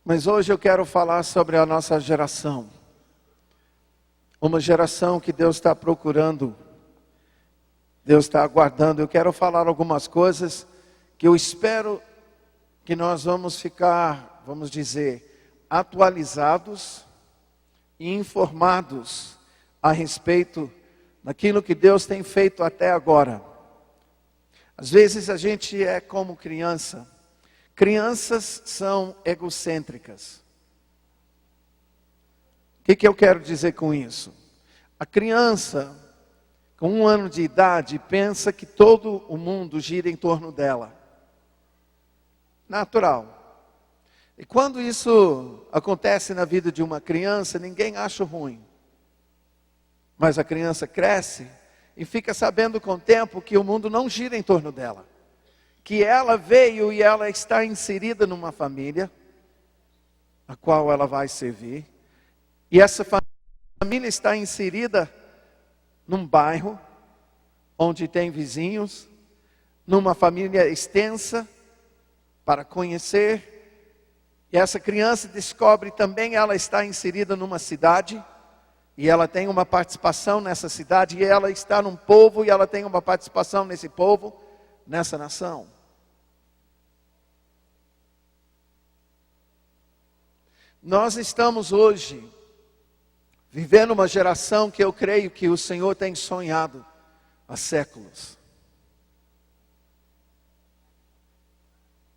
Mas hoje eu quero falar sobre a nossa geração. Uma geração que Deus está procurando, Deus está aguardando. Eu quero falar algumas coisas que eu espero que nós vamos ficar, vamos dizer, atualizados e informados a respeito daquilo que Deus tem feito até agora. Às vezes a gente é como criança. Crianças são egocêntricas. O que eu quero dizer com isso? A criança, com 1 ano de idade, pensa que todo o mundo gira em torno dela. Natural. E quando isso acontece na vida de uma criança, ninguém acha ruim. Mas a criança cresce e fica sabendo com o tempo que o mundo não gira em torno dela. Que ela veio e ela está inserida numa família, a qual ela vai servir. E essa família está inserida num bairro, onde tem vizinhos, numa família extensa, para conhecer. E essa criança descobre também, ela está inserida numa cidade, e ela tem uma participação nessa cidade, e ela está num povo, e ela tem uma participação nesse povo, nessa nação. Nós estamos hoje vivendo uma geração que eu creio que o Senhor tem sonhado há séculos.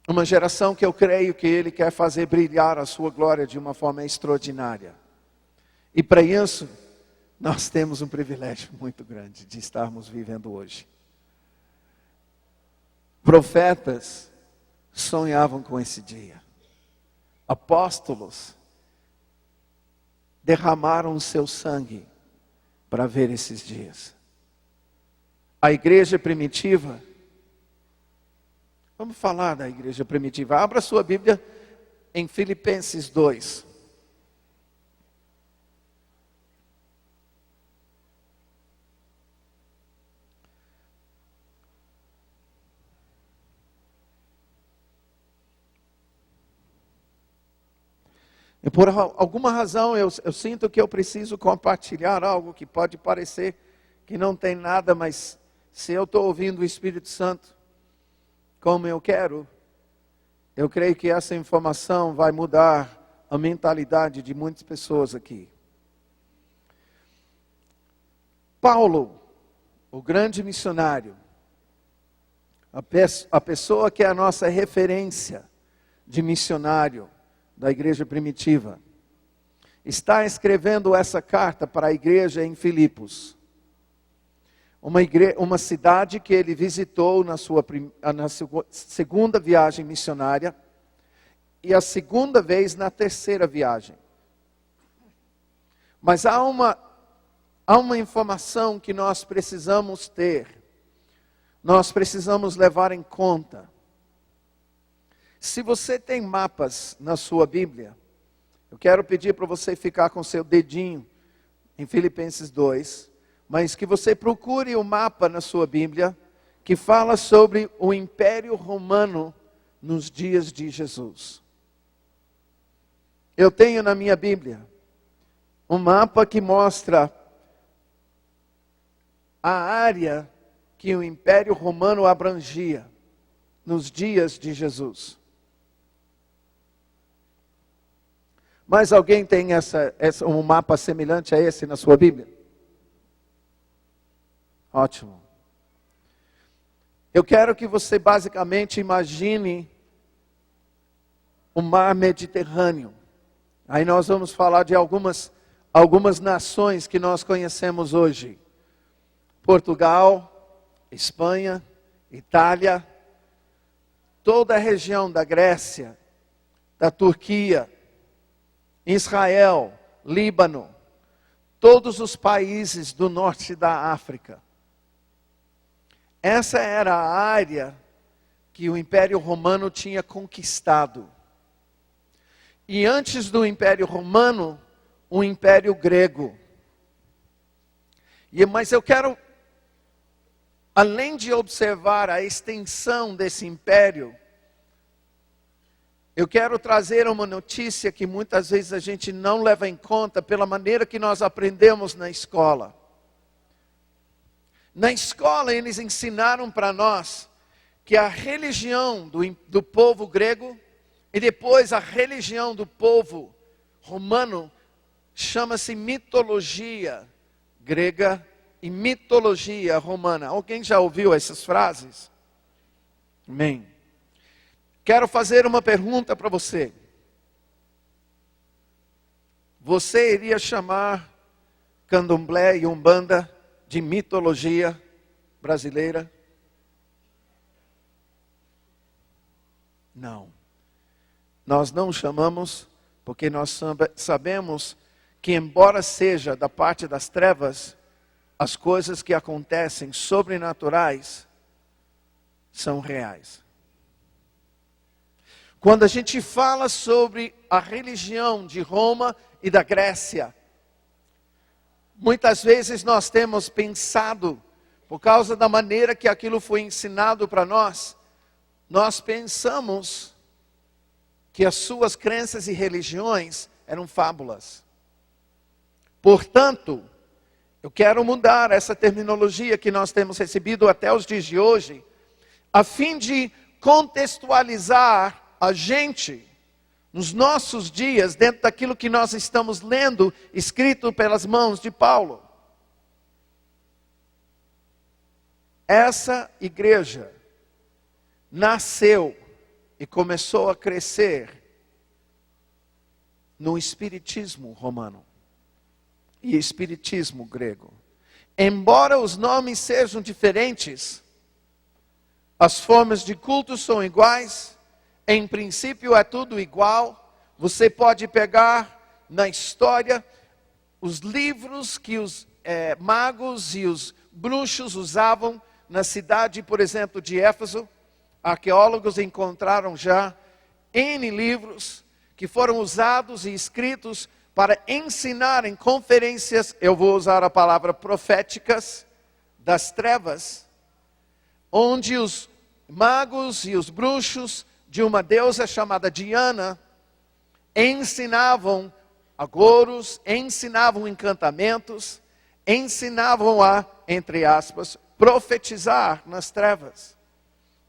Uma geração que eu creio que Ele quer fazer brilhar a sua glória de uma forma extraordinária. E para isso, nós temos um privilégio muito grande de estarmos vivendo hoje. Profetas sonhavam com esse dia. Apóstolos derramaram o seu sangue para ver esses dias. A igreja primitiva, vamos falar da igreja primitiva. Abra sua Bíblia em Filipenses 2. E por alguma razão eu sinto que eu preciso compartilhar algo que pode parecer que não tem nada, mas se eu estou ouvindo o Espírito Santo como eu quero, eu creio que essa informação vai mudar a mentalidade de muitas pessoas aqui. Paulo, o grande missionário, a pessoa que é a nossa referência de missionário da igreja primitiva, está escrevendo essa carta para a igreja em Filipos. Uma cidade que ele visitou na sua segunda viagem missionária e a segunda vez na terceira viagem. Mas há uma informação que nós precisamos ter, nós precisamos levar em conta. Se você tem mapas na sua Bíblia, eu quero pedir para você ficar com seu dedinho em Filipenses 2, mas que você procure o mapa na sua Bíblia que fala sobre o Império Romano nos dias de Jesus. Eu tenho na minha Bíblia um mapa que mostra a área que o Império Romano abrangia nos dias de Jesus. Mas alguém tem um mapa semelhante a esse na sua Bíblia? Ótimo. Eu quero que você basicamente imagine o mar Mediterrâneo. Aí nós vamos falar de algumas nações que nós conhecemos hoje. Portugal, Espanha, Itália, toda a região da Grécia, da Turquia, Israel, Líbano, todos os países do norte da África. Essa era a área que o Império Romano tinha conquistado. E antes do Império Romano, o Império Grego. Mas eu quero, além de observar a extensão desse império, eu quero trazer uma notícia que muitas vezes a gente não leva em conta pela maneira que nós aprendemos na escola. Na escola eles ensinaram para nós que a religião do povo grego e depois a religião do povo romano chama-se mitologia grega e mitologia romana. Alguém já ouviu essas frases? Amém. Quero fazer uma pergunta para você. Você iria chamar candomblé e umbanda de mitologia brasileira? Não. Nós não chamamos, porque nós sabemos que, embora seja da parte das trevas, as coisas que acontecem sobrenaturais são reais. Quando a gente fala sobre a religião de Roma e da Grécia, muitas vezes nós temos pensado, por causa da maneira que aquilo foi ensinado para nós pensamos que as suas crenças e religiões eram fábulas. Portanto, eu quero mudar essa terminologia que nós temos recebido até os dias de hoje, a fim de contextualizar a gente, nos nossos dias, dentro daquilo que nós estamos lendo, escrito pelas mãos de Paulo. Essa igreja nasceu e começou a crescer no espiritismo romano e espiritismo grego. Embora os nomes sejam diferentes, as formas de culto são iguais, em princípio é tudo igual. Você pode pegar na história os livros que os magos e os bruxos usavam na cidade, por exemplo, de Éfeso. Arqueólogos encontraram já N livros que foram usados e escritos para ensinar em conferências, eu vou usar a palavra proféticas, das trevas, onde os magos e os bruxos de uma deusa chamada Diana ensinavam agouros, ensinavam encantamentos, ensinavam a, entre aspas, profetizar nas trevas,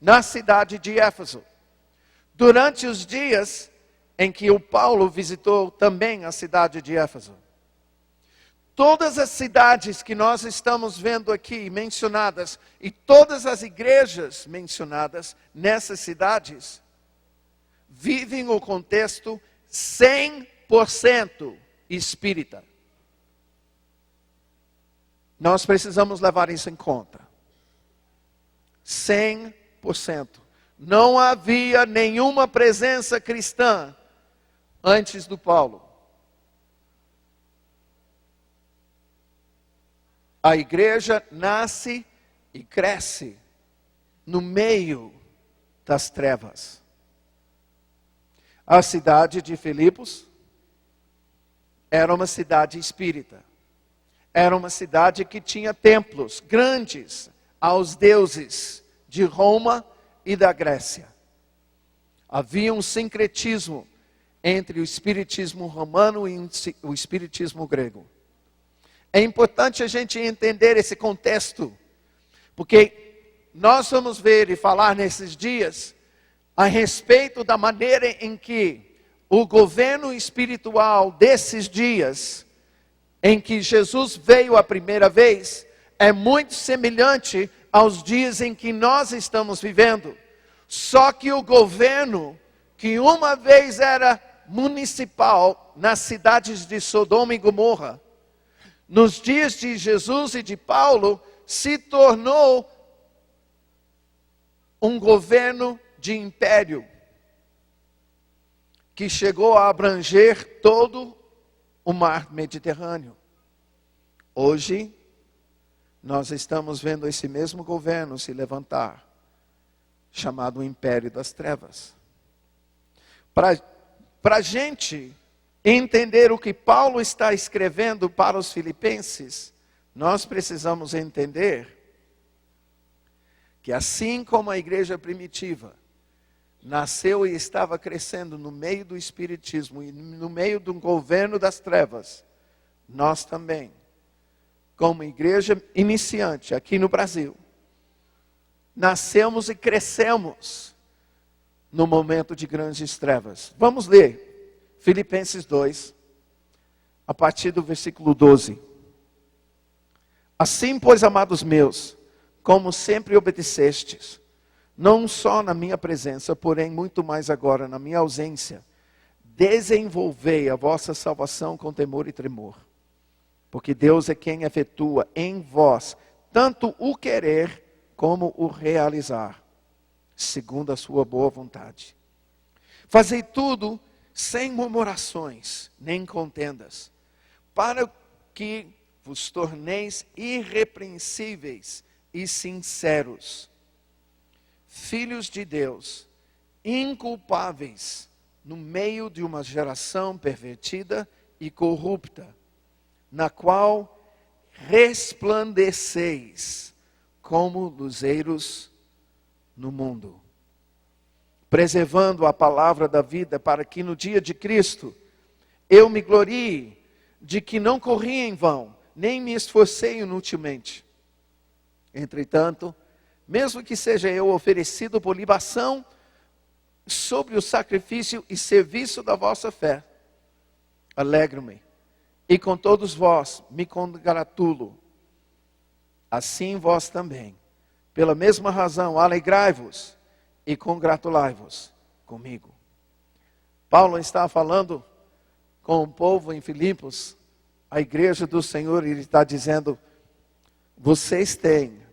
na cidade de Éfeso. Durante os dias em que o Paulo visitou também a cidade de Éfeso, todas as cidades que nós estamos vendo aqui mencionadas, e todas as igrejas mencionadas nessas cidades, vivem o contexto 100% espírita. Nós precisamos levar isso em conta. 100%. Não havia nenhuma presença cristã antes do Paulo. A igreja nasce e cresce no meio das trevas. A cidade de Filipos era uma cidade espírita. Era uma cidade que tinha templos grandes aos deuses de Roma e da Grécia. Havia um sincretismo entre o espiritismo romano e o espiritismo grego. É importante a gente entender esse contexto, porque nós vamos ver e falar nesses dias a respeito da maneira em que o governo espiritual desses dias, em que Jesus veio a primeira vez, é muito semelhante aos dias em que nós estamos vivendo. Só que o governo, que uma vez era municipal nas cidades de Sodoma e Gomorra, nos dias de Jesus e de Paulo, se tornou um governo de império, que chegou a abranger todo o mar Mediterrâneo. Hoje, nós estamos vendo esse mesmo governo se levantar, chamado Império das Trevas. Para a gente entender o que Paulo está escrevendo para os filipenses, nós precisamos entender que assim como a igreja primitiva nasceu e estava crescendo no meio do espiritismo e no meio do governo das trevas, nós também, como igreja iniciante aqui no Brasil, nascemos e crescemos no momento de grandes trevas. Vamos ler Filipenses 2, a partir do versículo 12. Assim, pois, amados meus, como sempre obedecestes, não só na minha presença, porém muito mais agora na minha ausência, desenvolvei a vossa salvação com temor e tremor. Porque Deus é quem efetua em vós tanto o querer como o realizar, segundo a sua boa vontade. Fazei tudo sem murmurações, nem contendas, para que vos torneis irrepreensíveis e sinceros, filhos de Deus, inculpáveis, no meio de uma geração pervertida e corrupta, na qual resplandeceis como luzeiros no mundo, preservando a palavra da vida, para que no dia de Cristo eu me glorie de que não corri em vão, nem me esforcei inutilmente. Entretanto, mesmo que seja eu oferecido por libação sobre o sacrifício e serviço da vossa fé, alegro-me, e com todos vós me congratulo. Assim vós também, pela mesma razão, alegrai-vos e congratulai-vos comigo. Paulo está falando com o povo em Filipos, a igreja do Senhor, e ele está dizendo: vocês têm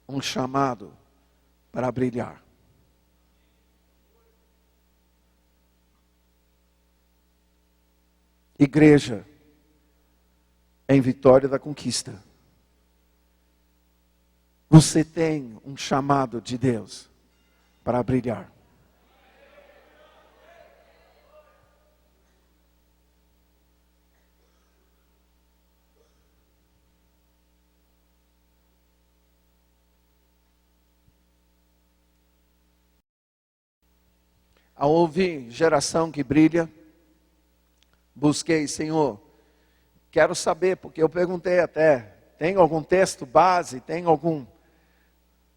um chamado para brilhar. Igreja em Vitória da Conquista, você tem um chamado de Deus para brilhar. Ao ouvir geração que brilha, busquei, Senhor, quero saber, porque eu perguntei até, tem algum texto base, tem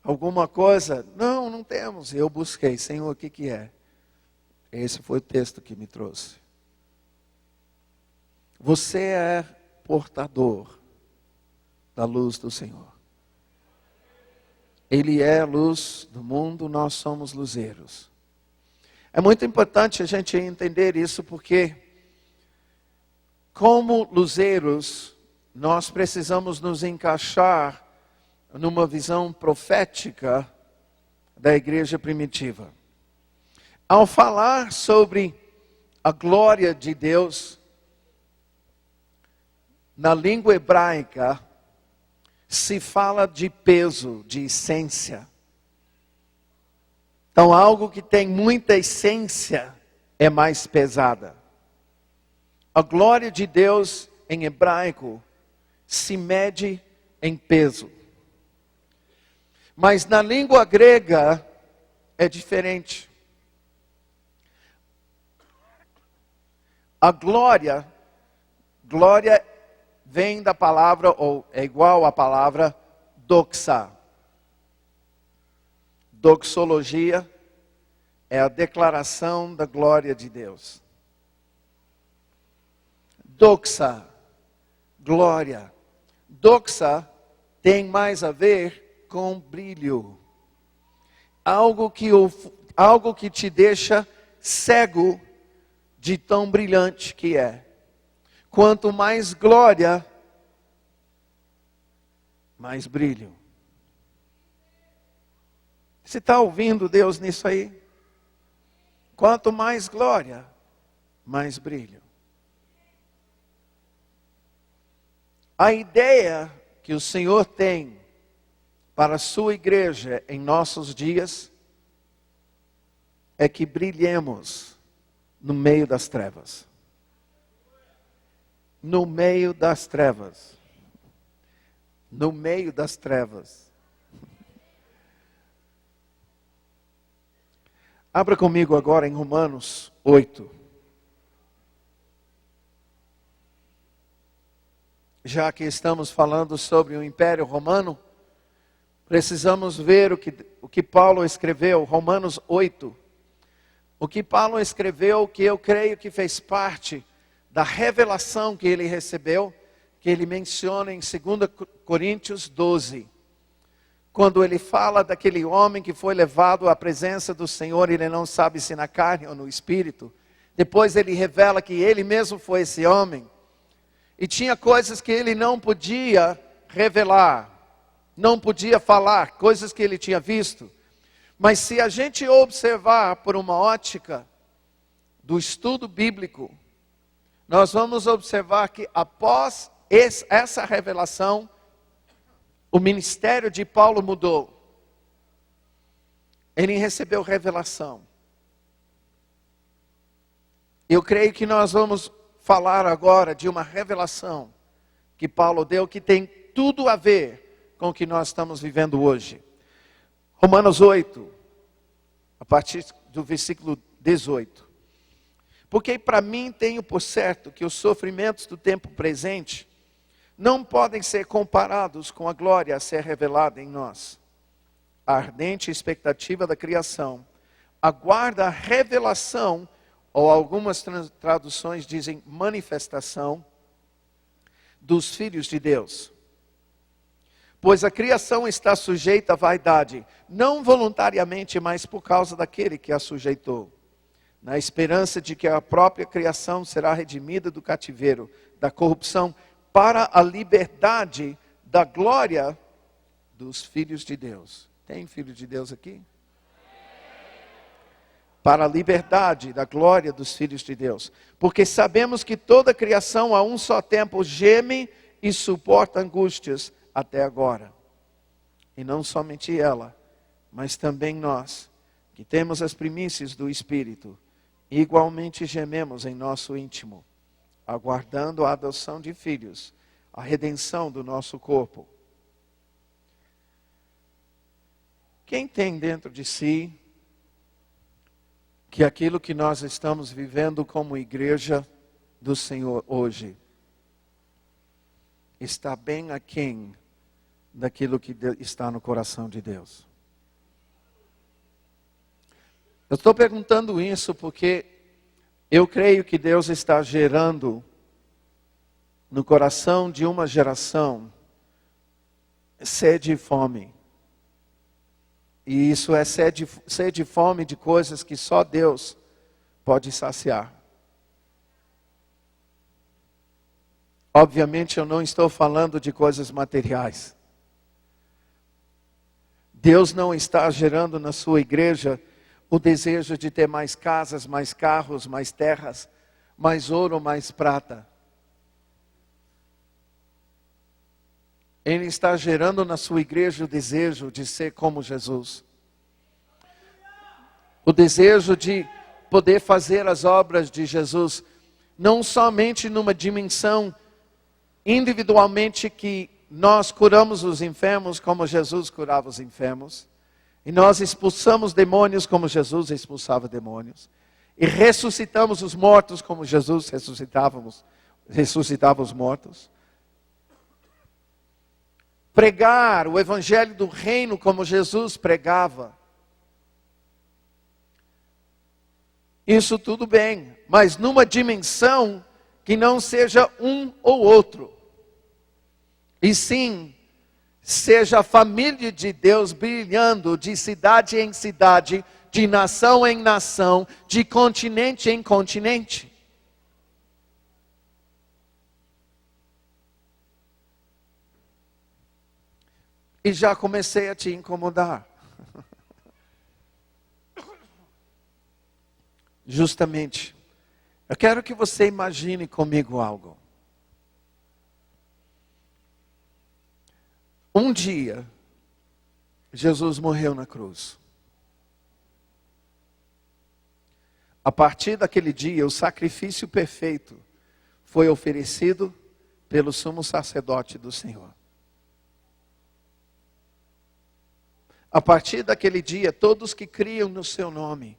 alguma coisa? Não temos. Eu busquei, Senhor, o que é? Esse foi o texto que me trouxe. Você é portador da luz do Senhor. Ele é a luz do mundo, nós somos luzeiros. É muito importante a gente entender isso, porque como luzeiros, nós precisamos nos encaixar numa visão profética da igreja primitiva. Ao falar sobre a glória de Deus, na língua hebraica, se fala de peso, de essência. Então, algo que tem muita essência é mais pesada. A glória de Deus em hebraico se mede em peso. Mas na língua grega é diferente. A glória vem da palavra, ou é igual à palavra doxa. Doxologia é a declaração da glória de Deus. Doxa, glória. Doxa tem mais a ver com brilho. Algo que te deixa cego de tão brilhante que é. Quanto mais glória, mais brilho. Você está ouvindo Deus nisso aí? Quanto mais glória, mais brilho. A ideia que o Senhor tem para a sua igreja em nossos dias é que brilhemos no meio das trevas. No meio das trevas. no meio das trevas. Abra comigo agora em Romanos 8. Já que estamos falando sobre o Império Romano, precisamos ver o que Paulo escreveu, Romanos 8. O que Paulo escreveu, que eu creio que fez parte da revelação que ele recebeu, que ele menciona em 2 Coríntios 12. Quando ele fala daquele homem que foi levado à presença do Senhor, ele não sabe se na carne ou no espírito. Depois ele revela que ele mesmo foi esse homem. E tinha coisas que ele não podia revelar, não podia falar, coisas que ele tinha visto. Mas se a gente observar por uma ótica do estudo bíblico, nós vamos observar que após essa revelação, o ministério de Paulo mudou. Ele recebeu revelação. Eu creio que nós vamos falar agora de uma revelação que Paulo deu, que tem tudo a ver com o que nós estamos vivendo hoje. Romanos 8, a partir do versículo 18. Porque para mim tenho por certo que os sofrimentos do tempo presente não podem ser comparados com a glória a ser revelada em nós. A ardente expectativa da criação aguarda a revelação, ou algumas traduções dizem manifestação, dos filhos de Deus. Pois a criação está sujeita à vaidade, não voluntariamente, mas por causa daquele que a sujeitou, na esperança de que a própria criação será redimida do cativeiro, da corrupção, para a liberdade da glória dos filhos de Deus. Tem filho de Deus aqui? Para a liberdade da glória dos filhos de Deus. Porque sabemos que toda a criação a um só tempo geme e suporta angústias até agora. E não somente ela, mas também nós, que temos as primícias do Espírito, igualmente gememos em nosso íntimo, aguardando a adoção de filhos, a redenção do nosso corpo. Quem tem dentro de si que aquilo que nós estamos vivendo como igreja do Senhor hoje está bem aquém daquilo que está no coração de Deus? Eu estou perguntando isso porque eu creio que Deus está gerando no coração de uma geração sede e fome. E isso é sede e fome de coisas que só Deus pode saciar. Obviamente eu não estou falando de coisas materiais. Deus não está gerando na sua igreja o desejo de ter mais casas, mais carros, mais terras, mais ouro, mais prata. Ele está gerando na sua igreja o desejo de ser como Jesus. O desejo de poder fazer as obras de Jesus, não somente numa dimensão individualmente que nós curamos os enfermos como Jesus curava os enfermos, e nós expulsamos demônios como Jesus expulsava demônios, e ressuscitamos os mortos como Jesus ressuscitava os mortos. Pregar o evangelho do reino como Jesus pregava. Isso tudo bem, mas numa dimensão que não seja um ou outro. E sim, seja a família de Deus brilhando de cidade em cidade, de nação em nação, de continente em continente. E já comecei a te incomodar. Justamente, eu quero que você imagine comigo algo. Um dia, Jesus morreu na cruz. A partir daquele dia, o sacrifício perfeito foi oferecido pelo sumo sacerdote do Senhor. A partir daquele dia, todos que criam no seu nome,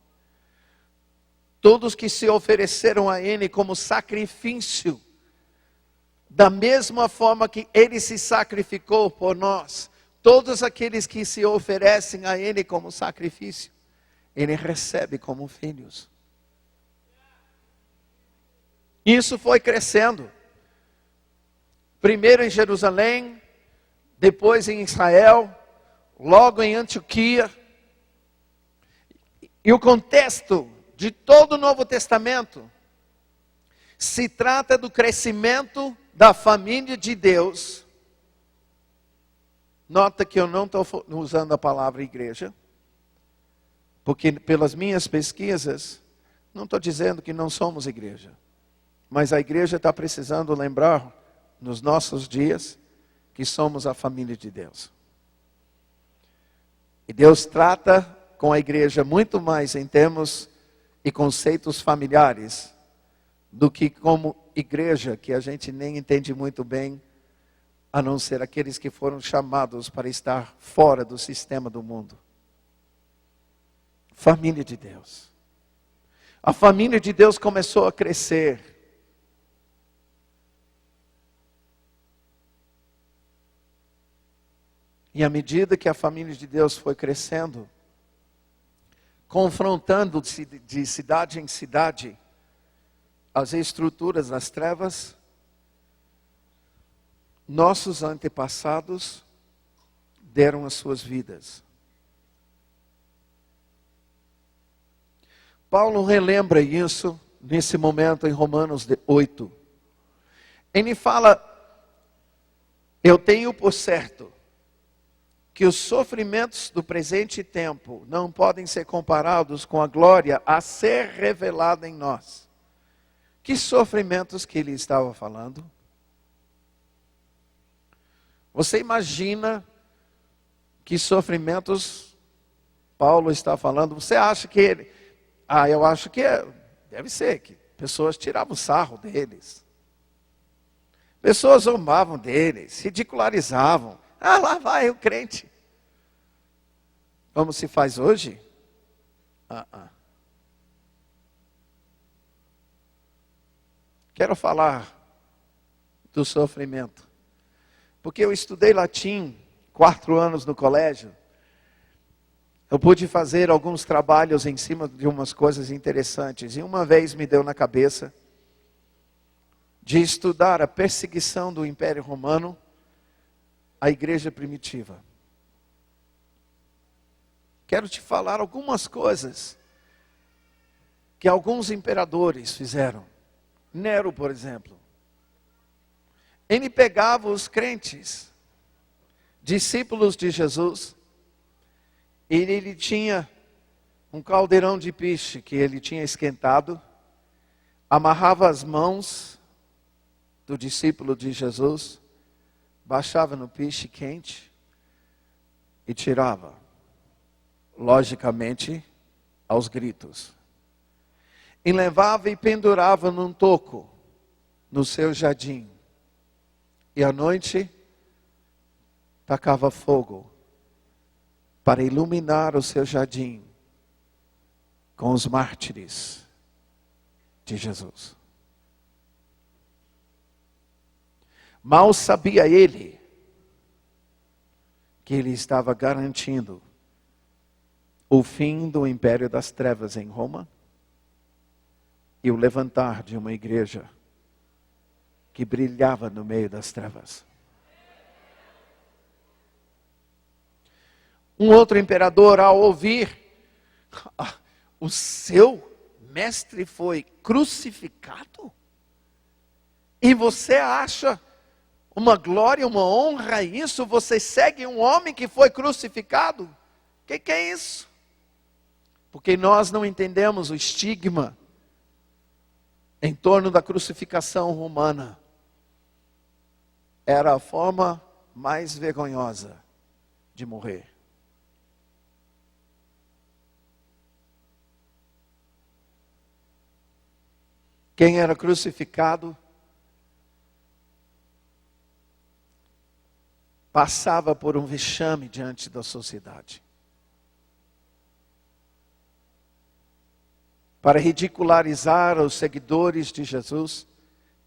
todos que se ofereceram a Ele como sacrifício, da mesma forma que Ele se sacrificou por nós, todos aqueles que se oferecem a Ele como sacrifício, Ele recebe como filhos. Isso foi crescendo. Primeiro em Jerusalém, depois em Israel, logo em Antioquia. E o contexto de todo o Novo Testamento se trata do crescimento da família de Deus. Nota que eu não estou usando a palavra igreja, porque pelas minhas pesquisas, não estou dizendo que não somos igreja. Mas a igreja está precisando lembrar, nos nossos dias, que somos a família de Deus. E Deus trata com a igreja muito mais em termos e conceitos familiares, do que como igreja, que a gente nem entende muito bem, a não ser aqueles que foram chamados para estar fora do sistema do mundo. Família de Deus. A família de Deus começou a crescer. E à medida que a família de Deus foi crescendo, confrontando-se de cidade em cidade, as estruturas das trevas, nossos antepassados deram as suas vidas. Paulo relembra isso nesse momento em Romanos 8. Ele fala: eu tenho por certo que os sofrimentos do presente tempo não podem ser comparados com a glória a ser revelada em nós. Que sofrimentos que ele estava falando? Você imagina que sofrimentos Paulo está falando? Você acha que ele... eu acho que deve ser que pessoas tiravam sarro deles. Pessoas zombavam deles, ridicularizavam. Lá vai o crente. Como se faz hoje? Quero falar do sofrimento. Porque eu estudei latim 4 anos no colégio. Eu pude fazer alguns trabalhos em cima de umas coisas interessantes. E uma vez me deu na cabeça de estudar a perseguição do Império Romano à igreja primitiva. Quero te falar algumas coisas que alguns imperadores fizeram. Nero, por exemplo. Ele pegava os crentes, discípulos de Jesus, e ele tinha um caldeirão de piche que ele tinha esquentado, amarrava as mãos do discípulo de Jesus, baixava no piche quente e tirava, logicamente, aos gritos. E levava e pendurava num toco no seu jardim. E à noite, tacava fogo para iluminar o seu jardim com os mártires de Jesus. Mal sabia ele que ele estava garantindo o fim do império das trevas em Roma e o levantar de uma igreja que brilhava no meio das trevas. Um outro imperador, ao ouvir, o seu mestre foi crucificado? E você acha uma glória, uma honra isso? Você segue um homem que foi crucificado? O que é isso? Porque nós não entendemos o estigma em torno da crucificação romana. Era a forma mais vergonhosa de morrer. Quem era crucificado passava por um vexame diante da sociedade. para ridicularizar os seguidores de Jesus,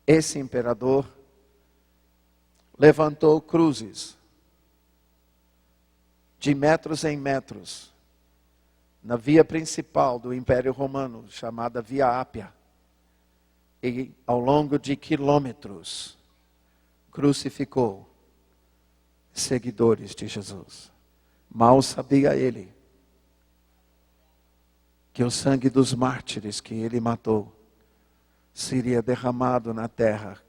esse imperador levantou cruzes de metros em metros na via principal do Império Romano, chamada Via Ápia, e ao longo de quilômetros crucificou seguidores de Jesus. Mal sabia ele que o sangue dos mártires que ele matou seria derramado na terra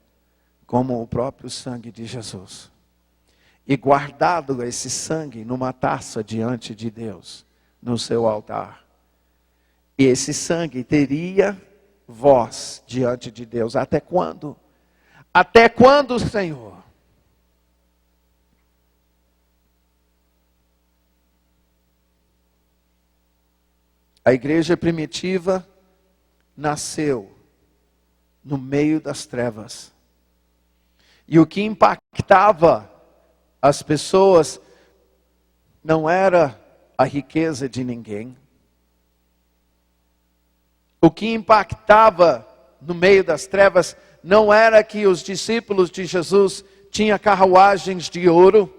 como o próprio sangue de Jesus. E guardado esse sangue numa taça diante de Deus, no seu altar. E esse sangue teria voz diante de Deus. Até quando? Até quando, Senhor? A igreja primitiva nasceu no meio das trevas. E o que impactava as pessoas não era a riqueza de ninguém. O que impactava no meio das trevas não era que os discípulos de Jesus tinham carruagens de ouro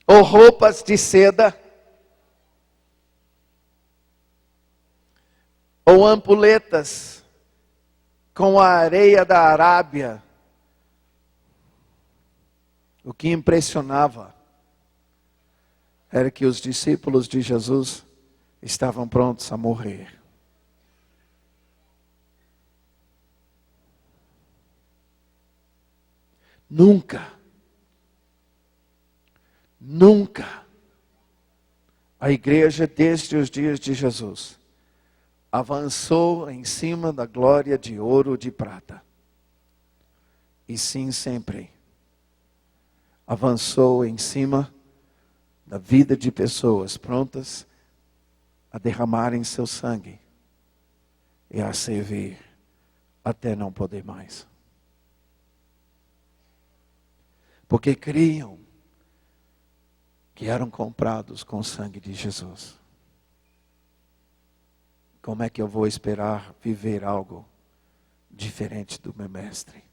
ou roupas de seda, ou ampoletas com a areia da Arábia. O que impressionava era que os discípulos de Jesus estavam prontos a morrer. Nunca a igreja desde os dias de Jesus avançou em cima da glória de ouro ou de prata. E sim, sempre avançou em cima da vida de pessoas prontas a derramarem seu sangue e a servir até não poder mais. Porque criam que eram comprados com o sangue de Jesus. Como é que eu vou esperar viver algo diferente do meu mestre?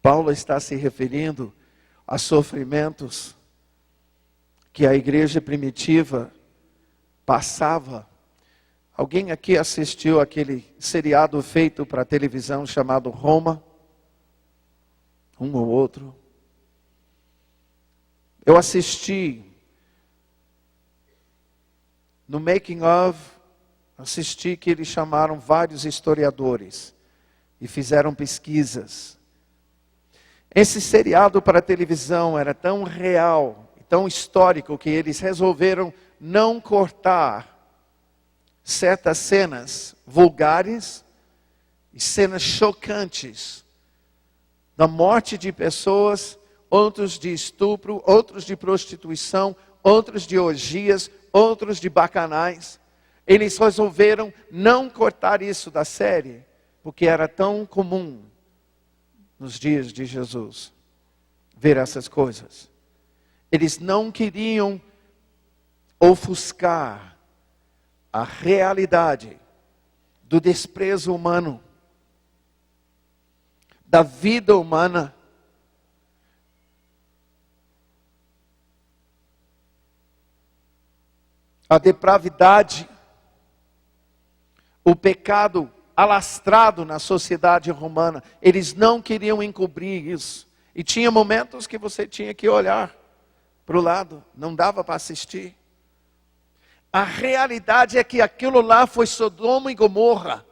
Paulo está se referindo a sofrimentos que a igreja primitiva passava. Alguém aqui assistiu aquele seriado feito para televisão chamado Roma? Um ou outro. Eu assisti. No making of, assisti que eles chamaram vários historiadores e fizeram pesquisas. Esse seriado para televisão era tão real, tão histórico, que eles resolveram não cortar certas cenas vulgares e cenas chocantes da morte de pessoas, outros de estupro, outros de prostituição, outros de orgias, outros de bacanais. Eles resolveram não cortar isso da série, porque era tão comum nos dias de Jesus ver essas coisas. Eles não queriam ofuscar a realidade do desprezo humano, da vida humana. A depravidade, o pecado alastrado na sociedade romana. Eles não queriam encobrir isso. E tinha momentos que você tinha que olhar para o lado, não dava para assistir. A realidade é que aquilo lá foi Sodoma e Gomorra.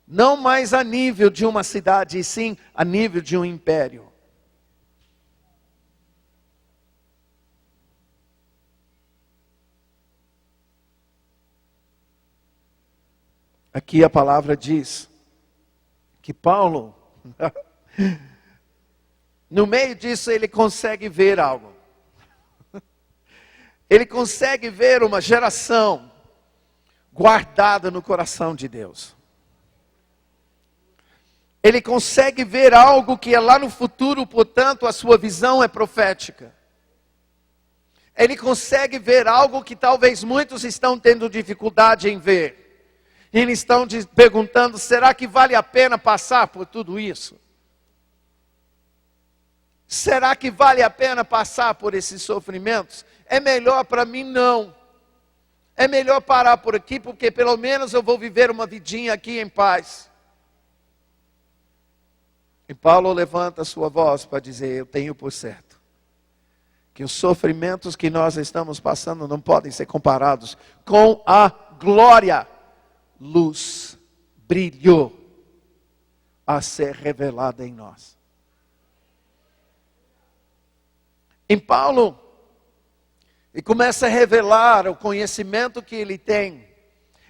Não mais a nível de uma cidade, e sim a nível de um império. Aqui a palavra diz que Paulo, no meio disso, ele consegue ver algo. Ele consegue ver uma geração guardada no coração de Deus. Ele consegue ver algo que é lá no futuro, portanto, a sua visão é profética. Ele consegue ver algo que talvez muitos estão tendo dificuldade em ver. E eles estão perguntando, será que vale a pena passar por tudo isso? Será que vale a pena passar por esses sofrimentos? É melhor para mim não. É melhor parar por aqui, porque pelo menos eu vou viver uma vidinha aqui em paz. E Paulo levanta a sua voz para dizer, eu tenho por certo que os sofrimentos que nós estamos passando não podem ser comparados com a glória, luz, brilho a ser revelada em nós. Em Paulo, ele começa a revelar o conhecimento que ele tem.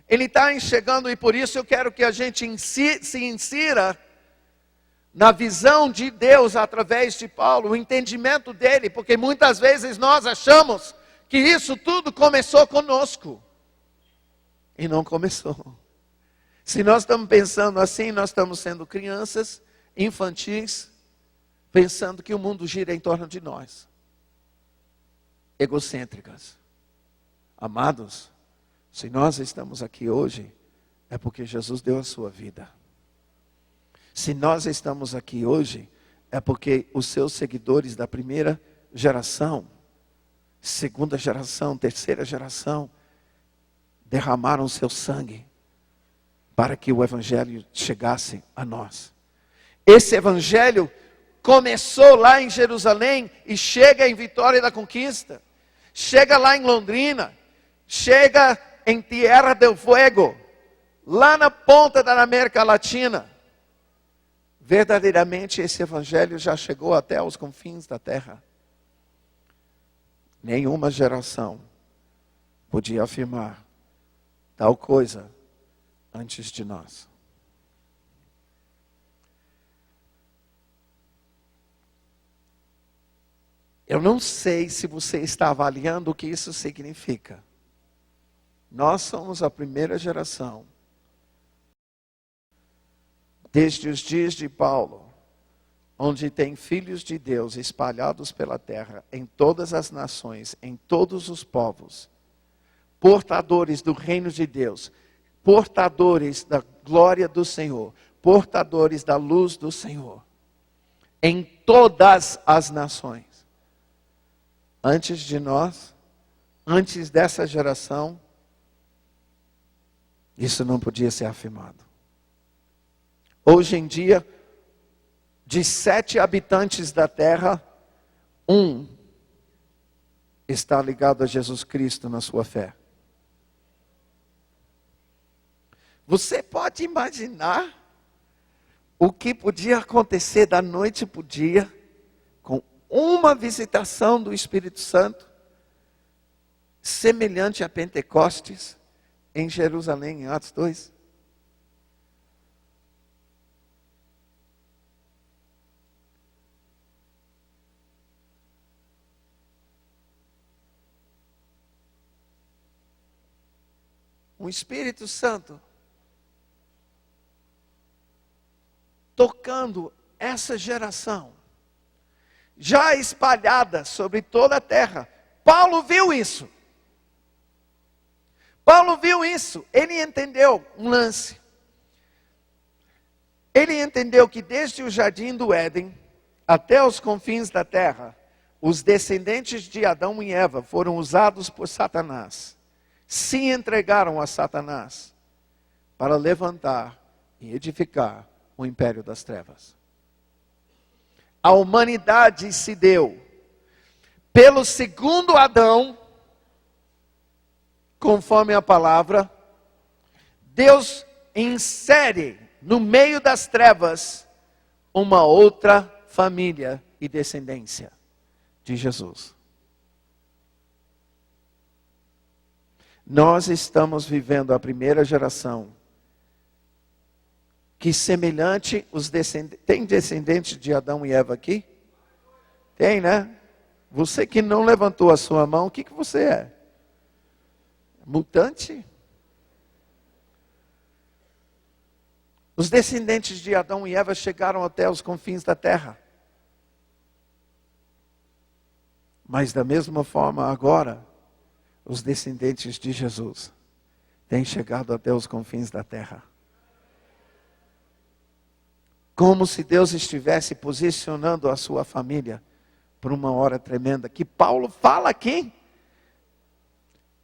Ele está enxergando, e por isso eu quero que a gente se insira na visão de Deus através de Paulo, o entendimento dele, porque muitas vezes nós achamos que isso tudo começou conosco. E não começou. Se nós estamos pensando assim, nós estamos sendo crianças infantis, pensando que o mundo gira em torno de nós. Egocêntricas. Amados, se nós estamos aqui hoje, é porque Jesus deu a sua vida. Se nós estamos aqui hoje, é porque os seus seguidores da primeira geração, segunda geração, terceira geração, derramaram seu sangue para que o evangelho chegasse a nós. Esse evangelho começou lá em Jerusalém e chega em Vitória da Conquista, chega lá em Londrina, chega em Tierra del Fuego, lá na ponta da América Latina. Verdadeiramente esse evangelho já chegou até os confins da terra. Nenhuma geração podia afirmar tal coisa antes de nós. Eu não sei se você está avaliando o que isso significa. Nós somos a primeira geração, desde os dias de Paulo, onde tem filhos de Deus espalhados pela terra, em todas as nações, em todos os povos, portadores do reino de Deus, portadores da glória do Senhor, portadores da luz do Senhor, em todas as nações. Antes de nós, antes dessa geração, isso não podia ser afirmado. Hoje em dia, de 7 habitantes da terra, 1 está ligado a Jesus Cristo na sua fé. Você pode imaginar o que podia acontecer da noite para o dia, com uma visitação do Espírito Santo, semelhante a Pentecostes, em Jerusalém, em Atos 2? Um Espírito Santo tocando essa geração, já espalhada sobre toda a terra. Paulo viu isso. Paulo viu isso. Ele entendeu um lance. Ele entendeu que desde o jardim do Éden até os confins da terra, os descendentes de Adão e Eva foram usados por Satanás. Se entregaram a Satanás para levantar e edificar o império das trevas. A humanidade se deu pelo segundo Adão, conforme a palavra. Deus insere no meio das trevas uma outra família e descendência de Jesus. Nós estamos vivendo a primeira geração que semelhante os descendentes. Tem descendentes de Adão e Eva aqui? Tem, né? Você que não levantou a sua mão, o que você é? Mutante? Os descendentes de Adão e Eva chegaram até os confins da terra. Mas da mesma forma agora, os descendentes de Jesus têm chegado até os confins da terra. Como se Deus estivesse posicionando a sua família para uma hora tremenda. Que Paulo fala aqui.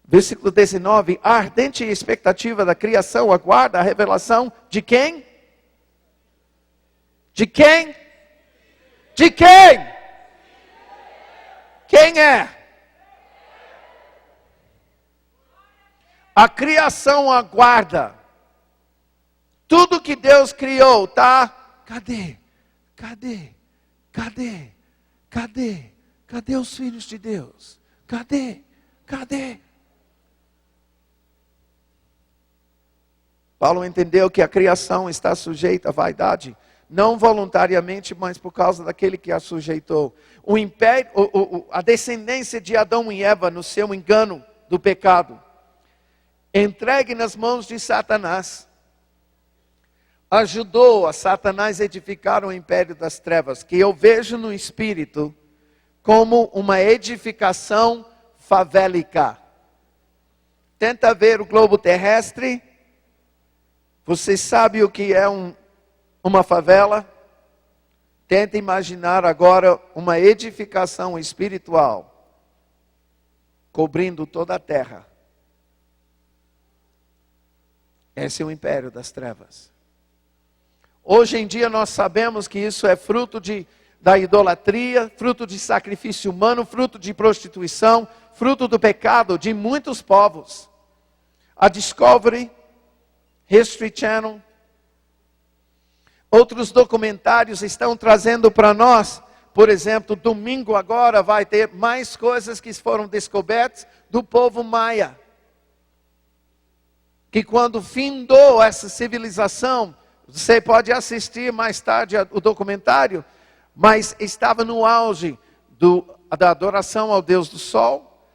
Versículo 19. A ardente expectativa da criação aguarda a revelação de quem? De quem? De quem? Quem é? A criação aguarda. Tudo que Deus criou, tá? Cadê? Cadê? Cadê? Cadê? Cadê os filhos de Deus? Cadê? Cadê? Paulo entendeu que a criação está sujeita à vaidade, não voluntariamente, mas por causa daquele que a sujeitou. O império, a descendência de Adão e Eva no seu engano do pecado, entregue nas mãos de Satanás, ajudou a Satanás edificar o império das trevas, que eu vejo no espírito como uma edificação favélica. Tenta ver o globo terrestre. Você sabe o que é uma favela? Tenta imaginar agora uma edificação espiritual cobrindo toda a terra. Esse é o império das trevas. Hoje em dia nós sabemos que isso é fruto da idolatria, fruto de sacrifício humano, fruto de prostituição, fruto do pecado de muitos povos. A Discovery, History Channel, outros documentários estão trazendo para nós, por exemplo, domingo agora vai ter mais coisas que foram descobertas do povo maia. Que quando findou essa civilização, você pode assistir mais tarde o documentário, mas estava no auge da adoração ao Deus do Sol,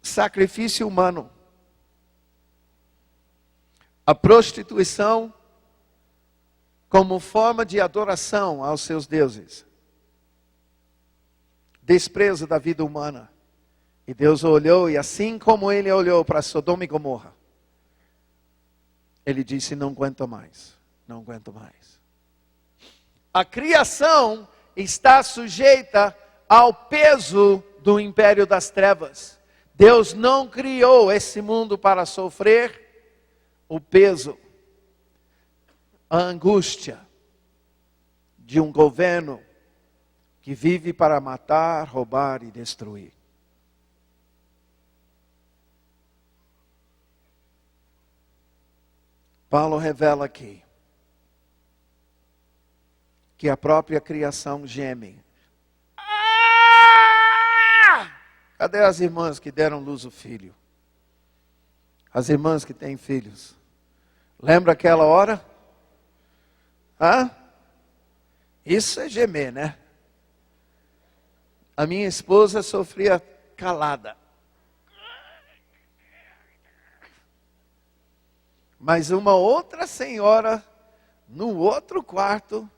sacrifício humano, a prostituição como forma de adoração aos seus deuses, desprezo da vida humana. E Deus olhou, e assim como Ele olhou para Sodoma e Gomorra, Ele disse: não aguento mais, não aguento mais. A criação está sujeita ao peso do império das trevas. Deus não criou esse mundo para sofrer o peso, a angústia de um governo que vive para matar, roubar e destruir. Paulo revela aqui que a própria criação geme. Cadê as irmãs que deram luz ao filho? As irmãs que têm filhos. Lembra aquela hora? Isso é gemer, né? A minha esposa sofria calada. Mas uma outra senhora, no outro quarto,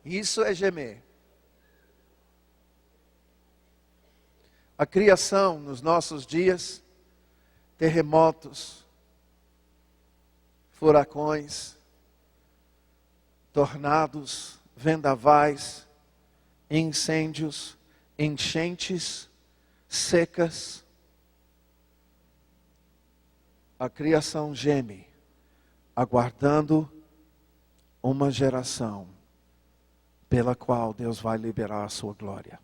isso é gemer. A criação nos nossos dias, terremotos, furacões, tornados, vendavais, incêndios, enchentes, secas. A criação geme, aguardando uma geração pela qual Deus vai liberar a sua glória.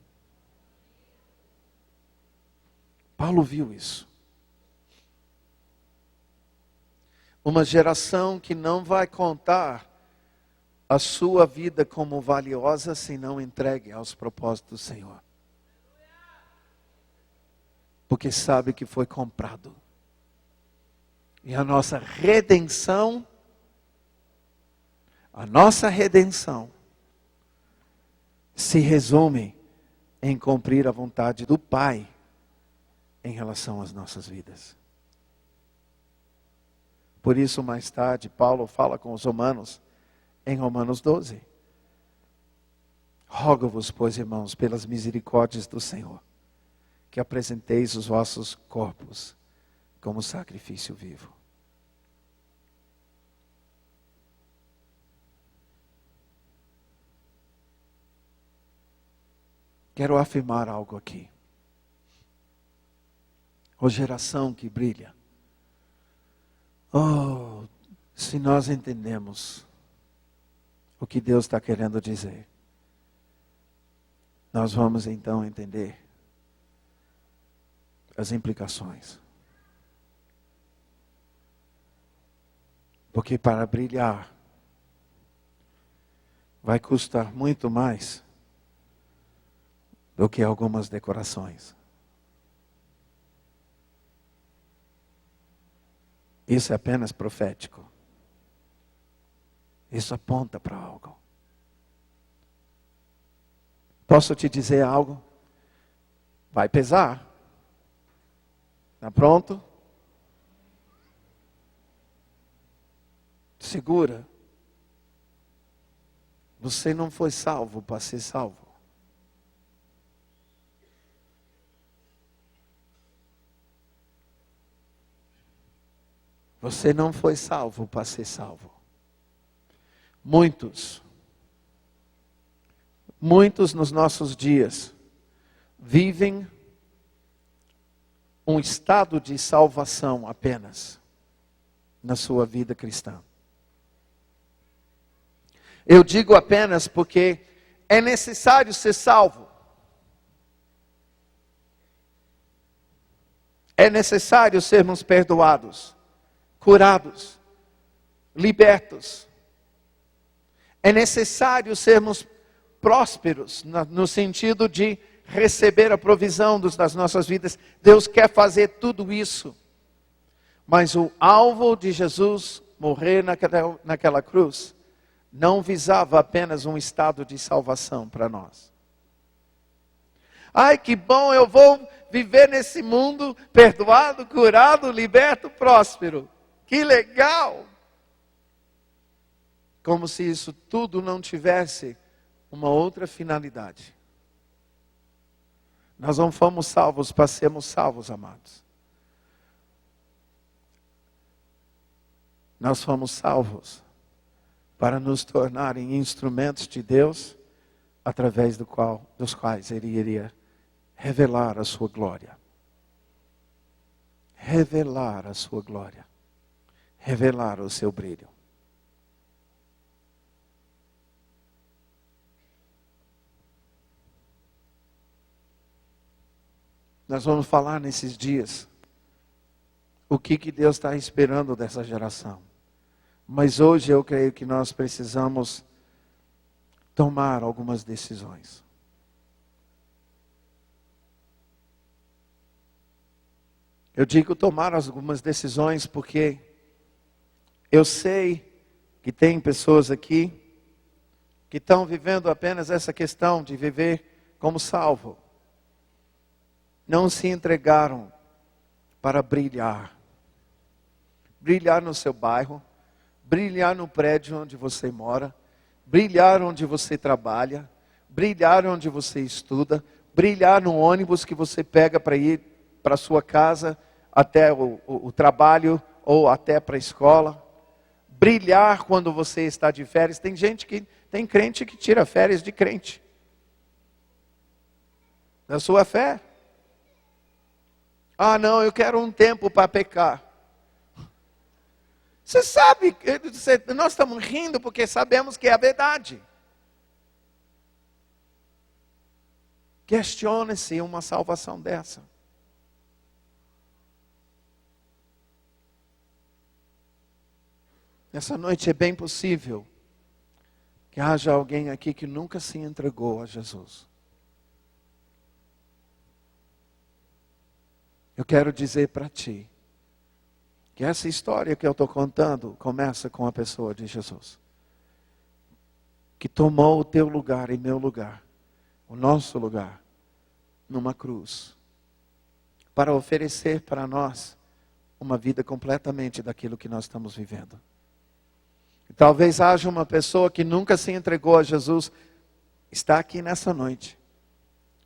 Paulo viu isso. Uma geração que não vai contar a sua vida como valiosa se não entregue aos propósitos do Senhor. Porque sabe que foi comprado. E a nossa redenção se resume em cumprir a vontade do Pai em relação às nossas vidas. Por isso, mais tarde, Paulo fala com os romanos, em Romanos 12. Rogo-vos, pois, irmãos, pelas misericórdias do Senhor, que apresenteis os vossos corpos como sacrifício vivo. Quero afirmar algo aqui. Ó geração que brilha. Oh, se nós entendemos o que Deus está querendo dizer, nós vamos então entender as implicações. Porque para brilhar vai custar muito mais do que algumas decorações. Isso é apenas profético. Isso aponta para algo. Posso te dizer algo? Vai pesar. Está pronto? Segura. Você não foi salvo para ser salvo. Você não foi salvo para ser salvo. Muitos nos nossos dias vivem um estado de salvação apenas na sua vida cristã. Eu digo apenas porque é necessário ser salvo. É necessário sermos perdoados, curados, libertos. É necessário sermos prósperos, no sentido de receber a provisão das nossas vidas. Deus quer fazer tudo isso. Mas o alvo de Jesus morrer naquela cruz não visava apenas um estado de salvação para nós. Ai, que bom, eu vou viver nesse mundo perdoado, curado, liberto, próspero. Que legal! Como se isso tudo não tivesse uma outra finalidade. Nós não fomos salvos para sermos salvos, amados. Nós fomos salvos para nos tornarem instrumentos de Deus, através dos quais Ele iria revelar a sua glória. Revelar a sua glória. Revelar o seu brilho. Nós vamos falar nesses dias o que Deus está esperando dessa geração. Mas hoje eu creio que nós precisamos tomar algumas decisões. Eu digo tomar algumas decisões porque eu sei que tem pessoas aqui que estão vivendo apenas essa questão de viver como salvo. Não se entregaram para brilhar. Brilhar no seu bairro, brilhar no prédio onde você mora, brilhar onde você trabalha, brilhar onde você estuda, brilhar no ônibus que você pega para ir para a sua casa, até o trabalho ou até para a escola. Brilhar quando você está de férias. Tem crente que tira férias de crente. Da sua fé. Ah, não, eu quero um tempo para pecar. Você sabe, nós estamos rindo porque sabemos que é a verdade. Questione-se uma salvação dessa. Nessa noite é bem possível que haja alguém aqui que nunca se entregou a Jesus. Eu quero dizer para ti que essa história que eu estou contando começa com a pessoa de Jesus, que tomou o teu lugar e meu lugar, o nosso lugar, numa cruz. para oferecer para nós uma vida completamente daquilo que nós estamos vivendo. E talvez haja uma pessoa que nunca se entregou a Jesus, está aqui nessa noite,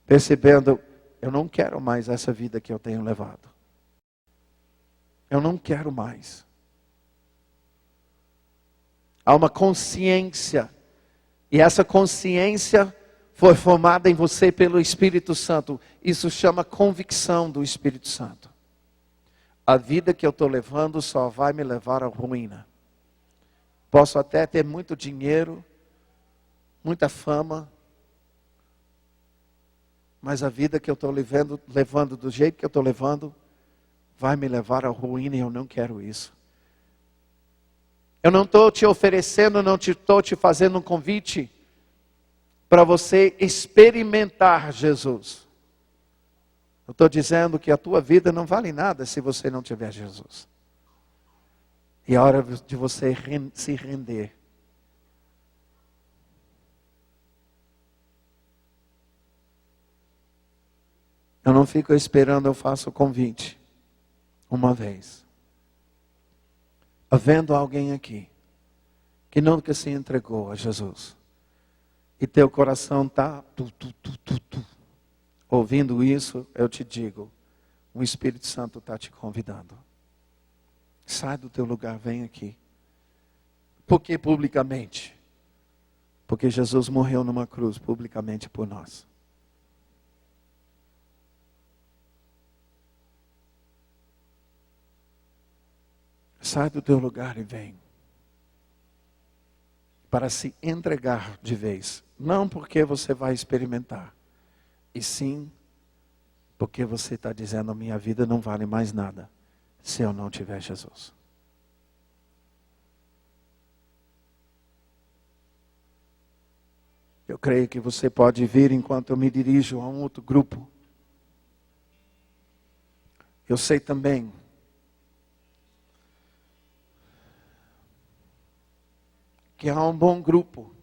percebendo, eu não quero mais essa vida que eu tenho levado. Eu não quero mais. Há uma consciência, e essa consciência foi formada em você pelo Espírito Santo. Isso chama convicção do Espírito Santo. A vida que eu estou levando só vai me levar à ruína. Posso até ter muito dinheiro, muita fama, mas a vida que eu estou levando do jeito que eu estou levando, vai me levar à ruína e eu não quero isso. Eu não estou te oferecendo, não estou te fazendo um convite para você experimentar Jesus. Eu estou dizendo que a tua vida não vale nada se você não tiver Jesus. E é hora de você se render. Eu não fico esperando, eu faço o convite. Uma vez. Havendo alguém aqui que nunca se entregou a Jesus. E teu coração está ouvindo isso, eu te digo, o Espírito Santo está te convidando. Sai do teu lugar, vem aqui. Por que publicamente? Porque Jesus morreu numa cruz publicamente por nós. Sai do teu lugar e vem. Para se entregar de vez. Não porque você vai experimentar. E sim, porque você está dizendo, a minha vida não vale mais nada se eu não tiver Jesus. Eu creio que você pode vir enquanto eu me dirijo a um outro grupo. Eu sei também que há um bom grupo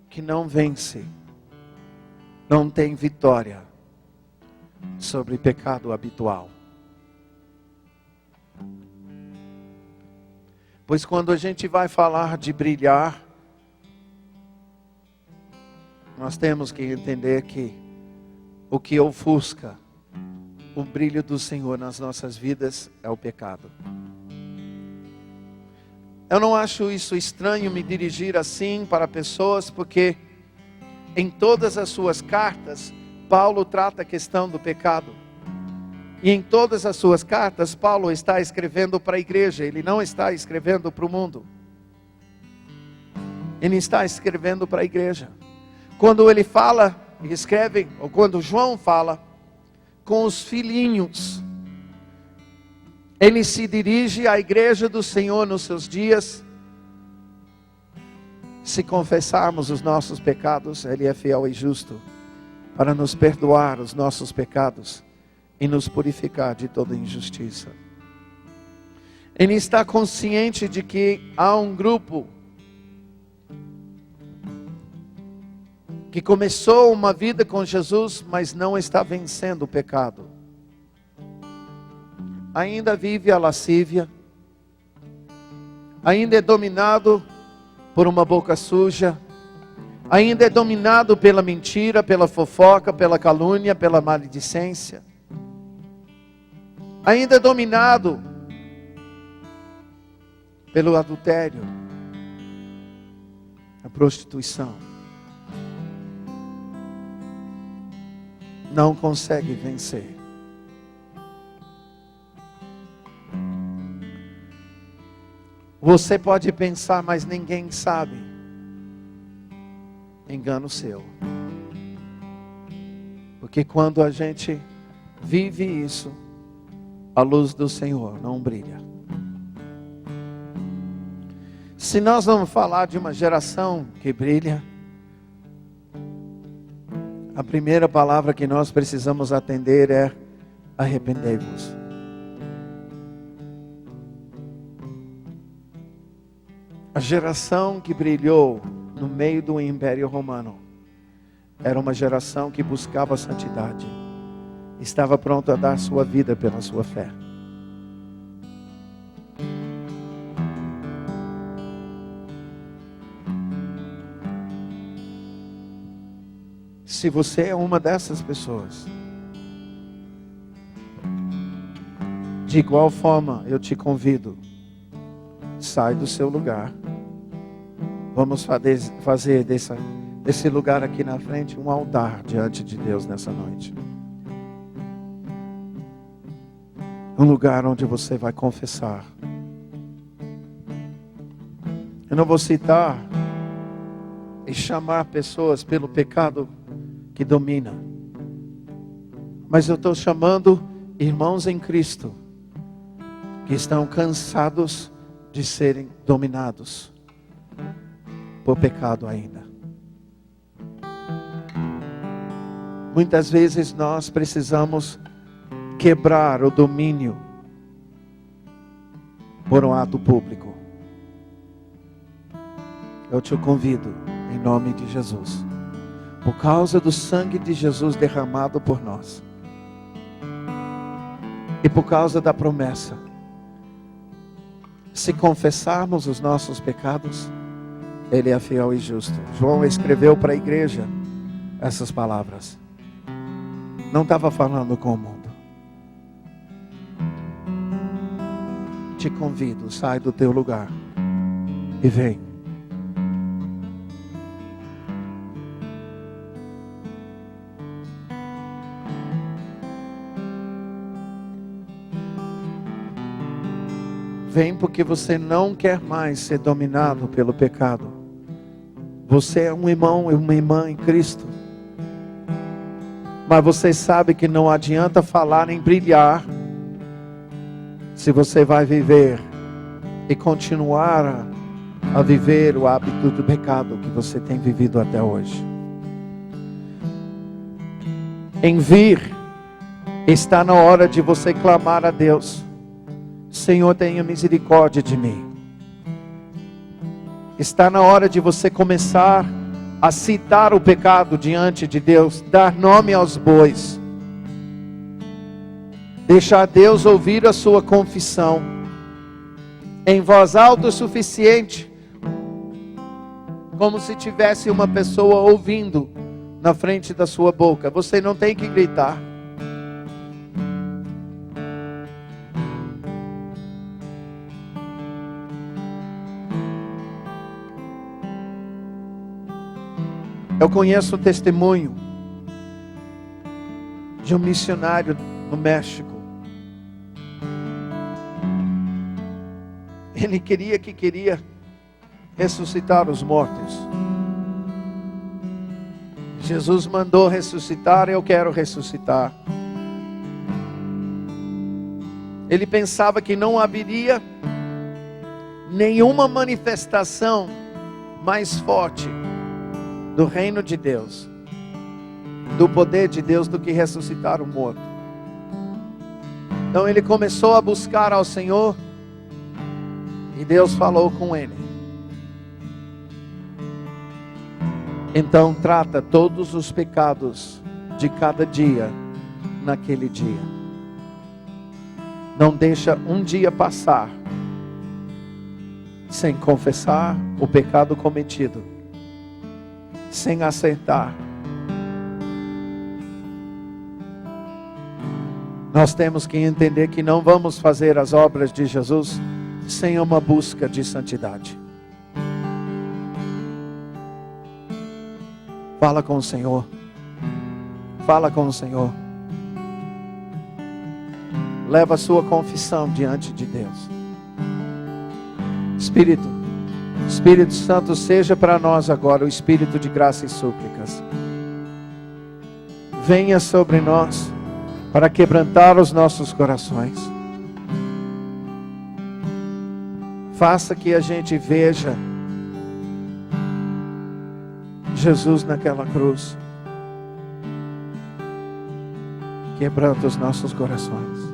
que não vence, não tem vitória sobre pecado habitual. Pois quando a gente vai falar de brilhar, nós temos que entender que o que ofusca o brilho do Senhor nas nossas vidas é o pecado. Eu não acho isso estranho me dirigir assim para pessoas, porque em todas as suas cartas, Paulo trata a questão do pecado. E em todas as suas cartas, Paulo está escrevendo para a igreja, ele não está escrevendo para o mundo. Ele está escrevendo para a igreja. Quando ele fala e escreve, ou quando João fala com os filhinhos, ele se dirige à igreja do Senhor nos seus dias. Se confessarmos os nossos pecados, Ele é fiel e justo para nos perdoar os nossos pecados e nos purificar de toda injustiça. Ele está consciente de que há um grupo que começou uma vida com Jesus, mas não está vencendo o pecado. Ainda vive a lascívia, ainda é dominado por uma boca suja, ainda é dominado pela mentira, pela fofoca, pela calúnia, pela maledicência, ainda é dominado pelo adultério, a prostituição. Não consegue vencer. Você pode pensar, mas ninguém sabe. Engano seu. Porque quando a gente vive isso, a luz do Senhor não brilha. Se nós vamos falar de uma geração que brilha, a primeira palavra que nós precisamos atender é: arrependei-vos. A geração que brilhou no meio do Império Romano era uma geração que buscava a santidade. Estava pronto a dar sua vida pela sua fé. Se você é uma dessas pessoas, de igual forma eu te convido, sai do seu lugar. Vamos fazer desse lugar aqui na frente um altar diante de Deus nessa noite. Um lugar onde você vai confessar. Eu não vou citar e chamar pessoas pelo pecado que domina, mas eu estou chamando irmãos em Cristo que estão cansados de serem dominados por pecado ainda. Muitas vezes nós precisamos quebrar o domínio por um ato público. Eu te convido, em nome de Jesus, por causa do sangue de Jesus derramado por nós, e por causa da promessa, se confessarmos os nossos pecados, Ele é fiel e justo. João escreveu para a igreja essas palavras. Não estava falando com o mundo. Te convido, sai do teu lugar e vem. Vem porque você não quer mais ser dominado pelo pecado. Você é um irmão e uma irmã em Cristo. Mas você sabe que não adianta falar nem brilhar se você vai viver e continuar a viver o hábito do pecado que você tem vivido até hoje. Em vir, está na hora de você clamar a Deus: Senhor, tenha misericórdia de mim. Está na hora de você começar a citar o pecado diante de Deus, dar nome aos bois, deixar Deus ouvir a sua confissão em voz alta o suficiente, como se tivesse uma pessoa ouvindo na frente da sua boca. Você não tem que gritar. Eu conheço o testemunho de um missionário no México. Ele queria ressuscitar os mortos. Jesus mandou ressuscitar, eu quero ressuscitar. Ele pensava que não haveria nenhuma manifestação mais forte do reino de Deus, do poder de Deus, do que ressuscitar o morto. Então ele começou a buscar ao Senhor, e Deus falou com ele: então trata todos os pecados de cada dia naquele dia. Não deixa um dia passar sem confessar o pecado cometido, sem acertar. Nós temos que entender que não vamos fazer as obras de Jesus sem uma busca de santidade. Fala com o Senhor. Fala com o Senhor. Leva a sua confissão diante de Deus. Espírito Santo, seja para nós agora o Espírito de graça e súplicas. Venha sobre nós para quebrantar os nossos corações. Faça que a gente veja Jesus naquela cruz. Quebranta os nossos corações.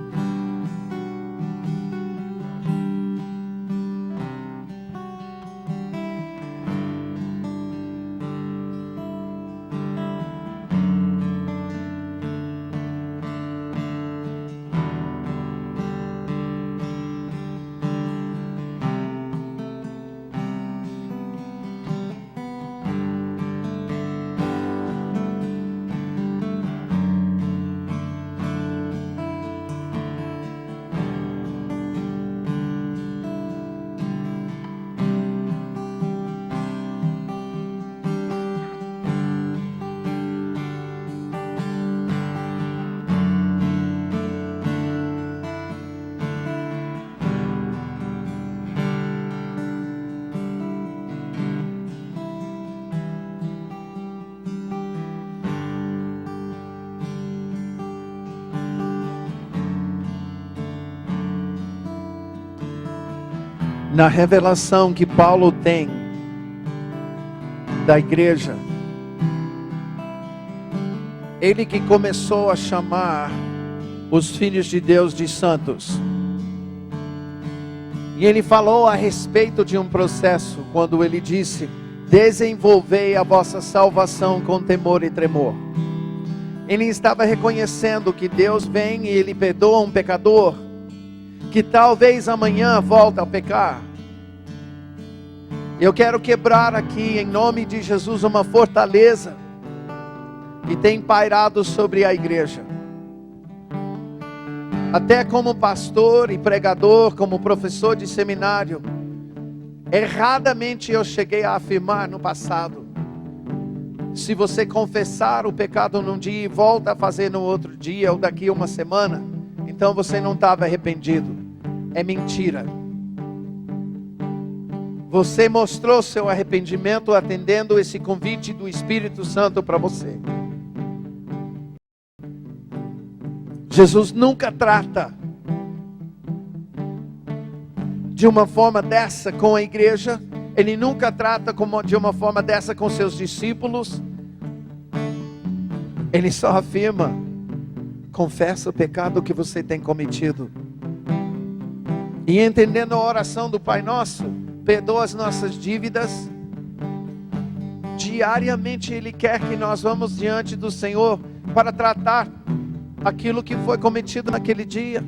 na revelação que Paulo tem da igreja, ele que começou a chamar os filhos de Deus de santos, e ele falou a respeito de um processo, quando ele disse: desenvolvei a vossa salvação com temor e tremor. Ele estava reconhecendo que Deus vem e Ele perdoa um pecador, que talvez amanhã volta a pecar. Eu quero quebrar aqui, em nome de Jesus, uma fortaleza que tem pairado sobre a igreja. Até como pastor e pregador, como professor de seminário, erradamente eu cheguei a afirmar no passado: se você confessar o pecado num dia e volta a fazer no outro dia, ou daqui a uma semana, então você não estava arrependido. É mentira. Você mostrou seu arrependimento atendendo esse convite do Espírito Santo para você. Jesus nunca trata de uma forma dessa com a igreja. Ele nunca trata de uma forma dessa com seus discípulos. Ele só afirma: confessa o pecado que você tem cometido. E entendendo a oração do Pai Nosso, perdoa as nossas dívidas. Diariamente Ele quer que nós vamos diante do Senhor para tratar aquilo que foi cometido naquele dia.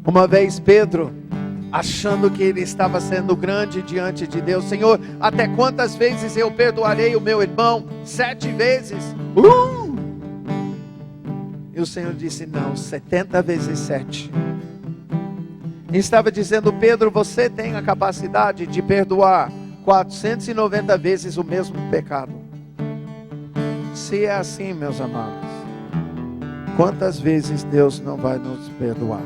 Uma vez Pedro, achando que ele estava sendo grande diante de Deus: Senhor, até quantas vezes eu perdoarei o meu irmão? 7 vezes? E o Senhor disse: não, 70 vezes 7. E estava dizendo: Pedro, você tem a capacidade de perdoar 490 vezes o mesmo pecado. Se é assim, meus amados, quantas vezes Deus não vai nos perdoar?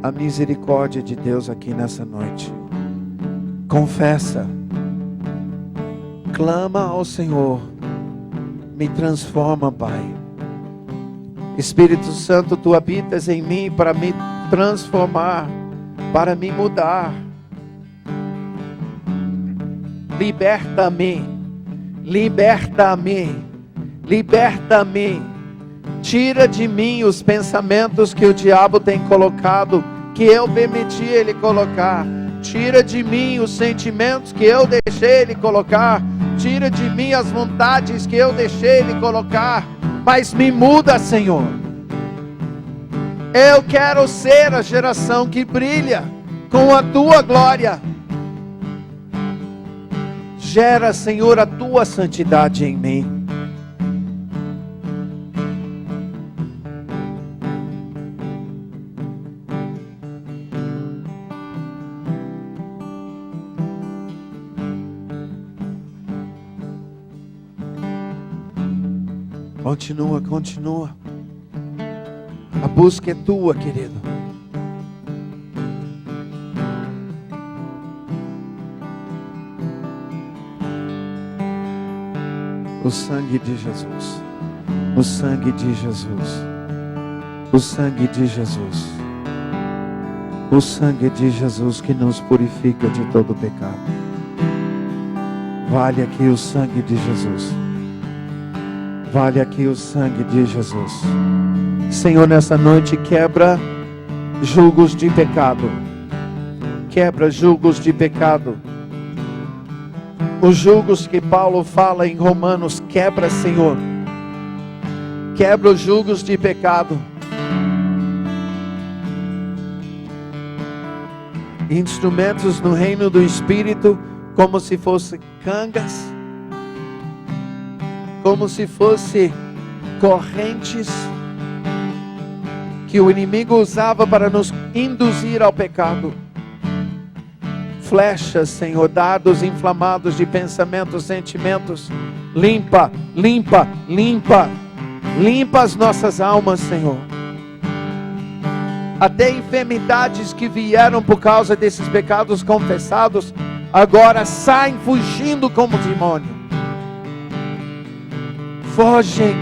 A misericórdia de Deus aqui nessa noite. Confessa, clama ao Senhor: me transforma, Pai. Espírito Santo, Tu habitas em mim para me transformar, para me mudar. Liberta-me, liberta-me, liberta-me. Tira de mim os pensamentos que o diabo tem colocado, que eu permiti ele colocar. Tira de mim os sentimentos que eu deixei ele colocar. Tira de mim as vontades que eu deixei ele colocar. Mas me muda, Senhor. Eu quero ser a geração que brilha com a Tua glória. Gera, Senhor, a Tua santidade em mim. Continua, continua. A busca é tua, querido. O sangue de Jesus. O sangue de Jesus. O sangue de Jesus. O sangue de Jesus que nos purifica de todo pecado. Vale aqui o sangue de Jesus. Vale aqui o sangue de Jesus. Senhor, nessa noite quebra julgos de pecado. Quebra julgos de pecado. Os julgos que Paulo fala em Romanos, quebra, Senhor. Quebra os julgos de pecado. Instrumentos no reino do Espírito, como se fossem cangas, como se fossem correntes que o inimigo usava para nos induzir ao pecado. Flechas, Senhor, dardos inflamados de pensamentos, sentimentos. Limpa, limpa, limpa. Limpa as nossas almas, Senhor. Até enfermidades que vieram por causa desses pecados confessados, agora saem fugindo como demônio. fogem.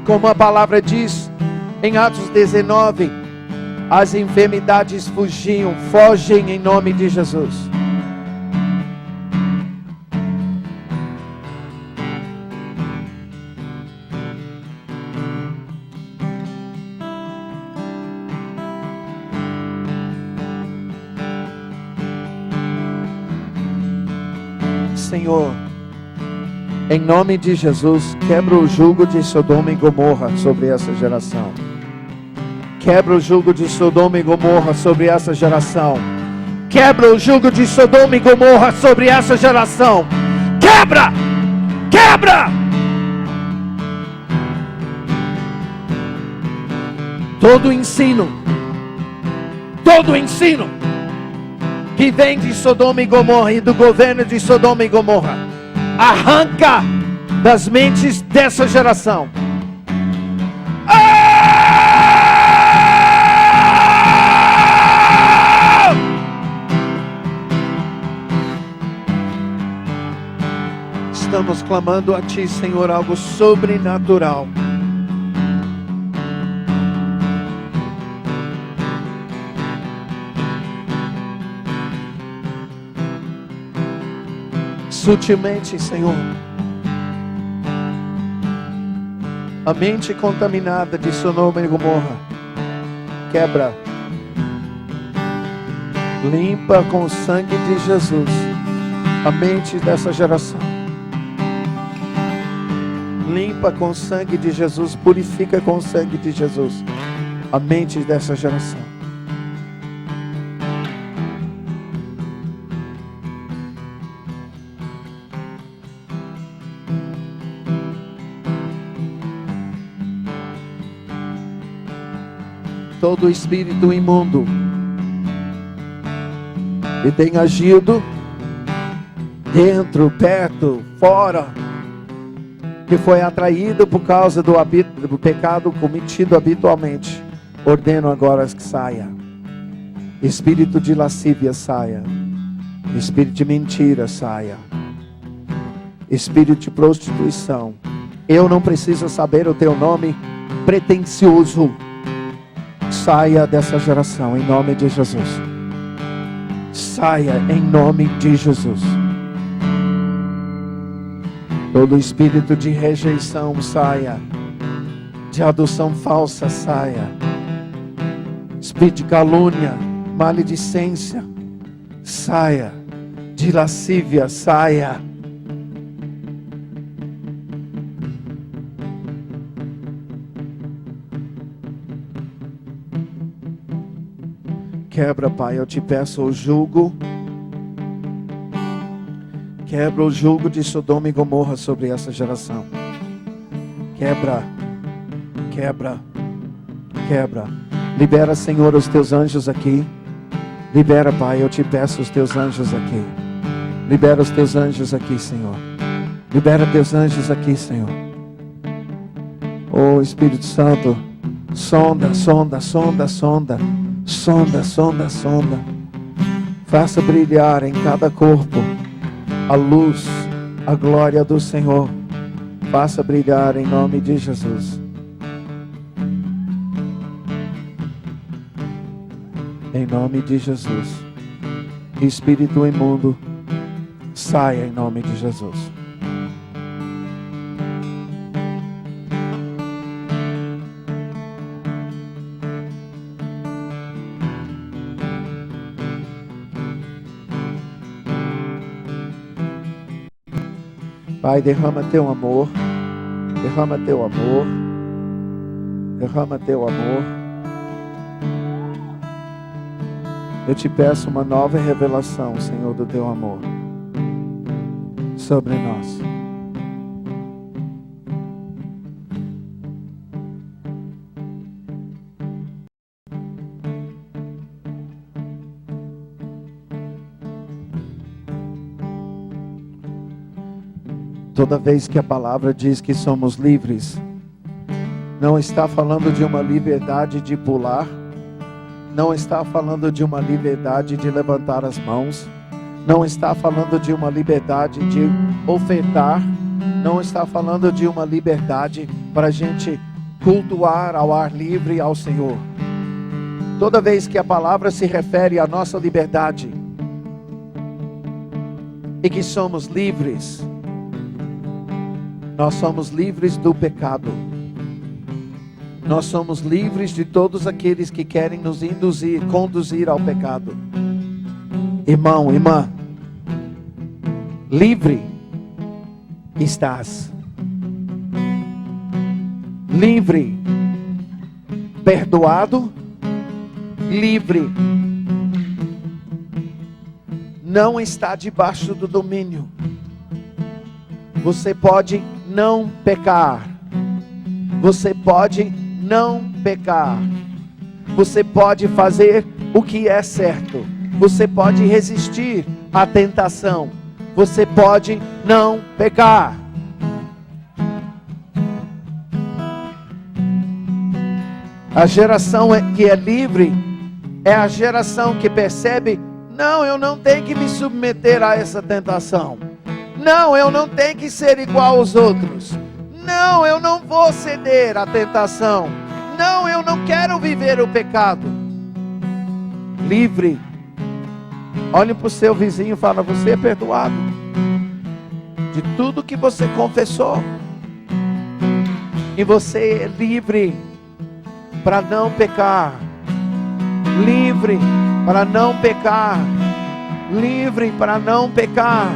Como a palavra diz em Atos 19, as enfermidades fugiam, fogem em nome de Jesus. Senhor, em nome de Jesus, quebra o jugo de Sodoma e Gomorra sobre essa geração. Quebra o jugo de Sodoma e Gomorra sobre essa geração. Quebra o jugo de Sodoma e Gomorra sobre essa geração. Quebra! Quebra! Todo ensino que vem de Sodoma e Gomorra e do governo de Sodoma e Gomorra, arranca das mentes dessa geração. Estamos clamando a Ti, Senhor, algo sobrenatural. Sutilmente, Senhor, a mente contaminada de Sodoma e Gomorra, quebra, limpa com o sangue de Jesus a mente dessa geração. Limpa com o sangue de Jesus, purifica com o sangue de Jesus a mente dessa geração. Todo espírito imundo que tem agido dentro, perto, fora, que foi atraído por causa do pecado cometido habitualmente, ordeno agora que saia. Espírito de lascívia, saia. Espírito de mentira, saia. Espírito de prostituição, eu não preciso saber o teu nome, pretensioso, saia dessa geração em nome de Jesus. Saia em nome de Jesus. Todo espírito de rejeição, saia. De adoção falsa, saia. Espírito de calúnia, maledicência, saia. De lascívia, saia. Quebra, Pai, eu te peço o jugo. Quebra o jugo de Sodoma e Gomorra sobre essa geração. Quebra, quebra, quebra. Libera, Senhor, os teus anjos aqui. Libera, Pai, eu te peço os teus anjos aqui. Libera os teus anjos aqui, Senhor. Libera teus anjos aqui, Senhor. Oh, Espírito Santo, sonda, sonda, sonda, sonda. Sonda, sonda, sonda. Faça brilhar em cada corpo a luz, a glória do Senhor. Faça brilhar em nome de Jesus. Em nome de Jesus. Espírito imundo, saia em nome de Jesus. Pai, derrama teu amor, derrama teu amor, derrama teu amor. Eu te peço uma nova revelação, Senhor, do teu amor sobre nós. Toda vez que a palavra diz que somos livres, não está falando de uma liberdade de pular, não está falando de uma liberdade de levantar as mãos, não está falando de uma liberdade de ofertar, não está falando de uma liberdade para a gente cultuar ao ar livre ao Senhor. Toda vez que a palavra se refere à nossa liberdade e que somos livres, nós somos livres do pecado. Nós somos livres de todos aqueles que querem nos conduzir ao pecado. Irmão, irmã, livre estás. Livre, perdoado, livre. Não está debaixo do domínio. Você pode não pecar. Você pode não pecar. Você pode fazer o que é certo. Você pode resistir à tentação. Você pode não pecar. A geração que é livre é a geração que percebe: não, eu não tenho que me submeter a essa tentação. Não, eu não tenho que ser igual aos outros. Não, eu não vou ceder à tentação. Não, eu não quero viver o pecado. Livre. Olhe para o seu vizinho e fala: você é perdoado de tudo que você confessou. E você é livre para não pecar. Livre para não pecar. Livre para não pecar.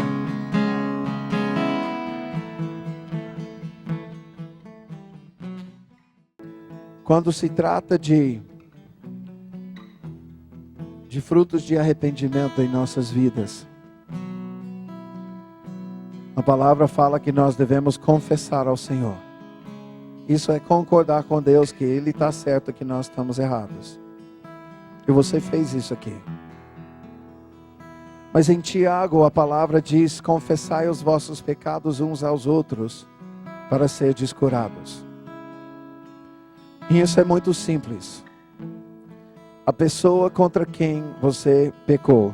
Quando se trata de frutos de arrependimento em nossas vidas, a palavra fala que nós devemos confessar ao Senhor. Isso é concordar com Deus que Ele está certo, que nós estamos errados. E você fez isso aqui. Mas em Tiago a palavra diz: confessai os vossos pecados uns aos outros, para serdes curados. E isso é muito simples. A pessoa contra quem você pecou,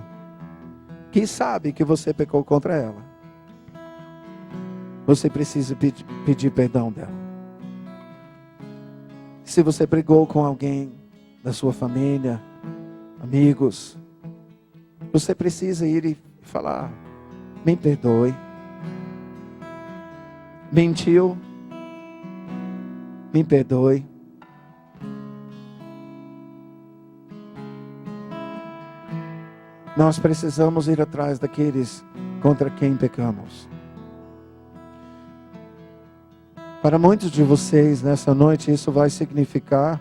que sabe que você pecou contra ela, você precisa pedir perdão dela. Se você brigou com alguém da sua família, amigos, você precisa ir e falar: me perdoe. Mentiu? Me perdoe. Nós precisamos ir atrás daqueles contra quem pecamos. Para muitos de vocês, nessa noite, isso vai significar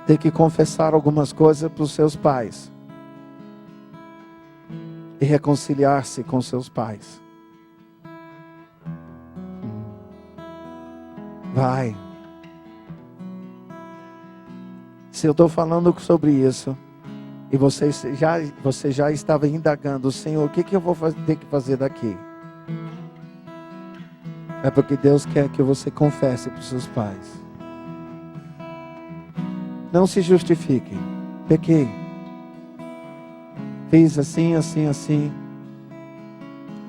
ter que confessar algumas coisas para os seus pais. E reconciliar-se com seus pais. Vai. Se eu estou falando sobre isso, e você já estava indagando: Senhor, o que eu vou ter que fazer daqui? É porque Deus quer que você confesse para os seus pais. Não se justifique. Pequei. Fiz assim, assim, assim.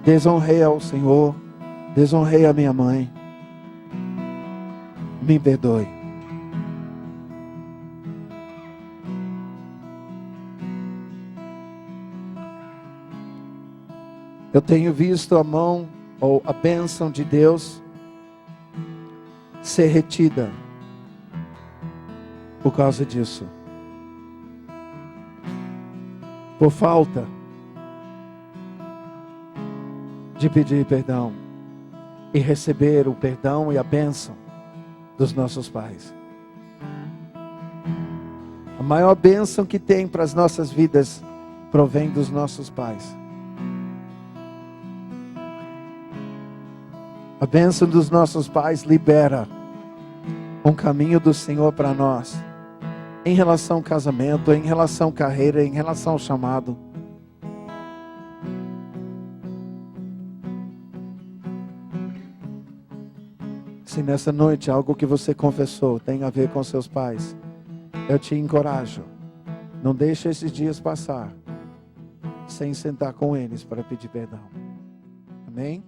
Desonrei ao Senhor. Desonrei a minha mãe. Me perdoe. Eu tenho visto a mão ou a bênção de Deus ser retida por causa disso. Por falta de pedir perdão e receber o perdão e a bênção dos nossos pais. A maior bênção que tem para as nossas vidas provém dos nossos pais. A bênção dos nossos pais libera um caminho do Senhor para nós, em relação ao casamento, em relação à carreira, em relação ao chamado. Se nessa noite algo que você confessou tem a ver com seus pais, eu te encorajo, não deixe esses dias passar sem sentar com eles para pedir perdão. Amém?